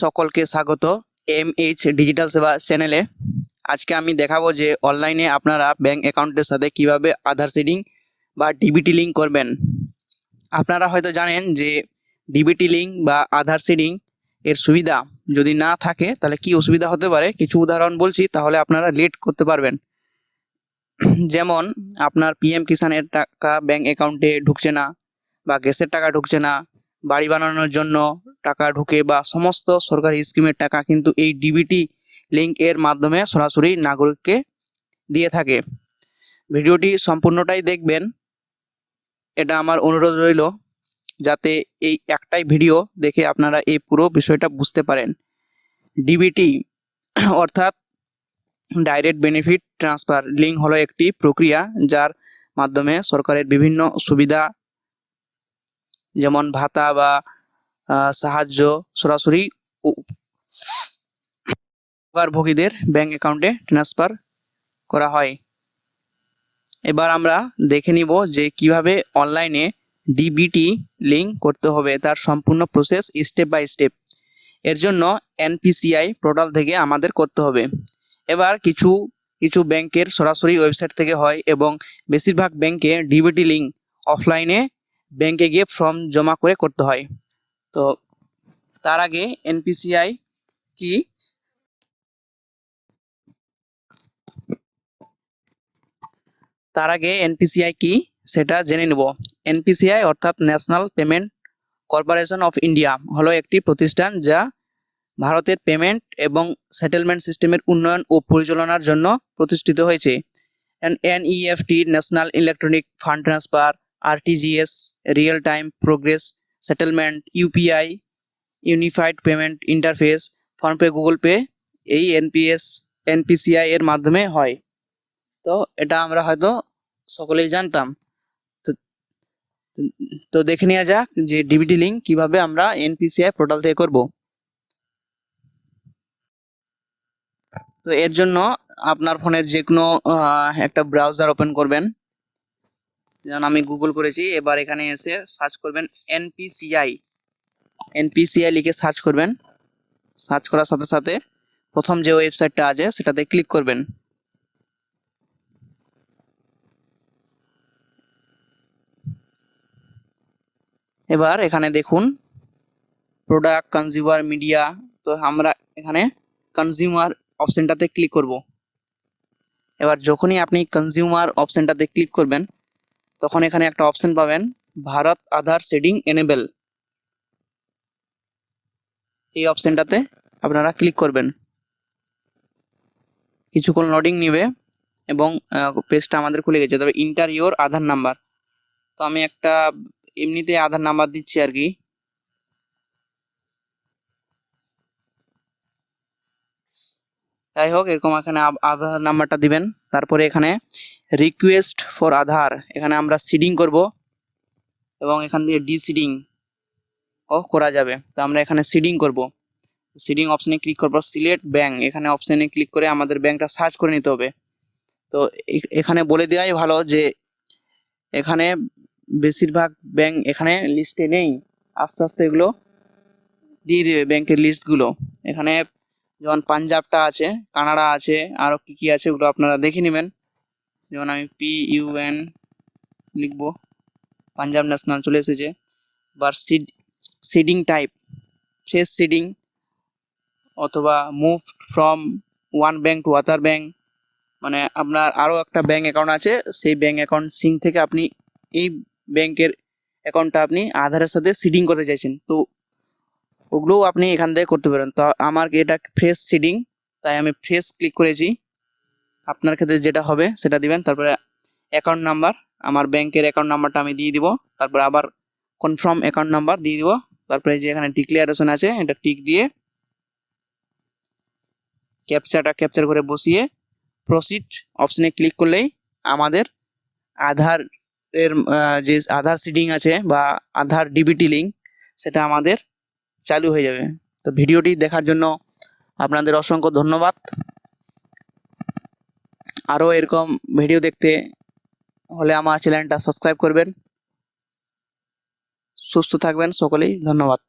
সকলকে স্বাগত MH digital সেবা চ্যানেলে। আজকে আমি দেখাবো যে অনলাইনে আপনারা ব্যাংক অ্যাকাউন্টের সাথে কিভাবে আধার সিডিং বা ডিবিটি লিঙ্ক করবেন। আপনারা হয়তো জানেন যে ডিবিটি লিঙ্ক বা আধার সিডিং এর সুবিধা যদি না থাকে তাহলে কি অসুবিধা হতে পারে, কিছু উদাহরণ বলছি, তাহলে আপনারা লেট করতে পারবেন। যেমন আপনার পিএম কিষানের টাকা ব্যাংক অ্যাকাউন্টে ঢুকছে না, বা গ্যাসের টাকা ঢুকছে না, বাড়ি বানানোর জন্য টাকা ঢুকে, বা সমস্ত সরকারি স্কিমের টাকা কিন্তু এই ডিবিটি লিঙ্ক এর মাধ্যমে সরাসরি নাগরিককে দিয়ে থাকে। ভিডিওটি সম্পূর্ণটাই দেখবেন, এটা আমার অনুরোধ রইল, যাতে এই একটাই ভিডিও দেখে আপনারা এই পুরো বিষয়টা বুঝতে পারেন। ডিবিটি অর্থাৎ ডাইরেক্ট বেনিফিট ট্রান্সফার লিঙ্ক হলো একটি প্রক্রিয়া যার মাধ্যমে সরকারের বিভিন্ন সুবিধা যেমন ভাতা বা সাহায্য সরাসরি উপকারভোগীদের ব্যাংক অ্যাকাউন্টে ট্রান্সফার করা হয়। এবার আমরা দেখে নিব যে কিভাবে অনলাইনে ডিবিটি লিঙ্ক করতে হবে, তার সম্পূর্ণ প্রসেস স্টেপ বাই স্টেপ। এর জন্য এনপিসিআই পোর্টাল থেকে আমাদের করতে হবে। এবার কিছু কিছু ব্যাংকের সরাসরি ওয়েবসাইট থেকে হয়, এবং বেশিরভাগ ব্যাংকে ডিবিটি লিঙ্ক অফলাইনে ব্যাংকে গিয়ে ফর্ম জমা করে করতে হয়। তো তার আগে এনপিসিআই কি সেটা জেনে নেব। এনপিসিআই অর্থাৎ national payment corporation of India হলো একটি প্রতিষ্ঠান যা ভারতের পেমেন্ট এবং সেটেলমেন্ট সিস্টেমের উন্নয়ন ও পরিচালনার জন্য প্রতিষ্ঠিত হয়েছে। NEFT national electronic fund transfer, RTGS real time progress settlement, UPI unified payment interface, PhonePe, Google pay এই এনপিসিআই এর মাধ্যমে হয়। তো এটা আমরা হয়তো সকলেই জানতাম। তো দেখে নেওয়া যাক যে ডিবিটি লিঙ্ক কিভাবে আমরা এনপিসিআই পোর্টাল থেকে করব। তো এর জন্য আপনার ফোনের যে কোনো একটা ব্রাউজার ওপেন করবেন, যেমন আমি গুগল করেছি। এবার এখানে এসে সার্চ করবেন এনপিসিআই লিখে সার্চ করবেন। সার্চ করার সাথে সাথে প্রথম যে ওয়েবসাইটটা আছে সেটাতে ক্লিক করবেন। এবার এখানে দেখুন প্রোডাক্ট, কনজিউমার, মিডিয়া। তো আমরা এখানে কনজিউমার অপশনটাতে ক্লিক করব। এবার যখনই আপনি কনজিউমার অপশনটাতে ক্লিক করবেন তখন এখানে একটা অপশন পাবেন, ভারত আধার সিডিং এনেবল। এই অপশনটাতে আপনারা ক্লিক করবেন। কিছুক্ষণ লোডিং নেবে এবং পেজটা আমাদের খুলে গেছে। তবে ইন্টার ইওর আধার নাম্বার, তো আমি একটা এমনিতে আধার নাম্বার দিচ্ছি আর কি। যাই হোক, এরকম এখানে আধার নাম্বারটা দিবেন। তারপরে এখানে রিকোয়েস্ট ফর আধার, এখানে আমরা সিডিং করব এবং এখান দিয়ে ডিসিডিং ও করা যাবে। তো আমরা এখানে সিডিং করব। সিডিং অপশনে ক্লিক করব, সিলেক্ট ব্যাংক, এখানে অপশনে ক্লিক করে আমাদের ব্যাংকটা সার্চ করে নিতে হবে। তো এখানে বলে দেওয়াই ভালো যে এখানে বেশিরভাগ ব্যাংক এখানে লিস্টে নেই, আস্তে আস্তে এগুলো দিয়ে দেবে ব্যাংকের লিস্টগুলো। এখানে যেমন পাঞ্জাবটা আছে, কানাডা আছে, আরও কী কী আছে ওগুলো আপনারা দেখে নেবেন। যেমন আমি PUN লিখবো, পাঞ্জাব ন্যাশনাল চলে এসেছে। বা সিডিং টাইপ, ফ্রেশ সিডিং, অথবা move from one bank to other bank, মানে আপনার আরও একটা ব্যাংক অ্যাকাউন্ট আছে, সেই ব্যাংক অ্যাকাউন্ট সিঙ্ক থেকে আপনি এই ব্যাংকের অ্যাকাউন্টটা আপনি আধারের সাথে সিডিং করতে চাইছেন, তো ওগুলোও আপনি এখান থেকে করতে পারেন। তো আমার এটা ফ্রেশ সিডিং, তাই আমি ফ্রেশ ক্লিক করেছি। আপনার ক্ষেত্রে যেটা হবে সেটা দিবেন। তারপরে অ্যাকাউন্ট নাম্বার, আমার ব্যাংকের অ্যাকাউন্ট নাম্বারটা আমি দিয়ে দিব। তারপরে আবার কনফার্ম অ্যাকাউন্ট নাম্বার দিয়ে দিব। তারপরে যে এখানে ডিক্লারেশন আছে এটা টিক দিয়ে ক্যাপচার করে বসিয়ে প্রসিড অপশনে ক্লিক করলেই আমাদের আধার এর যে আধার সিডিং আছে বা আধার ডিবিটি লিঙ্ক সেটা আমাদের চালু হয়ে যাবে। তো ভিডিওটি দেখার জন্য আপনাদের অসংখ্য ধন্যবাদ। আরও এরকম ভিডিও দেখতে হলে আমার চ্যানেলটা সাবস্ক্রাইব করবেন। সুস্থ থাকবেন সকলেই, ধন্যবাদ।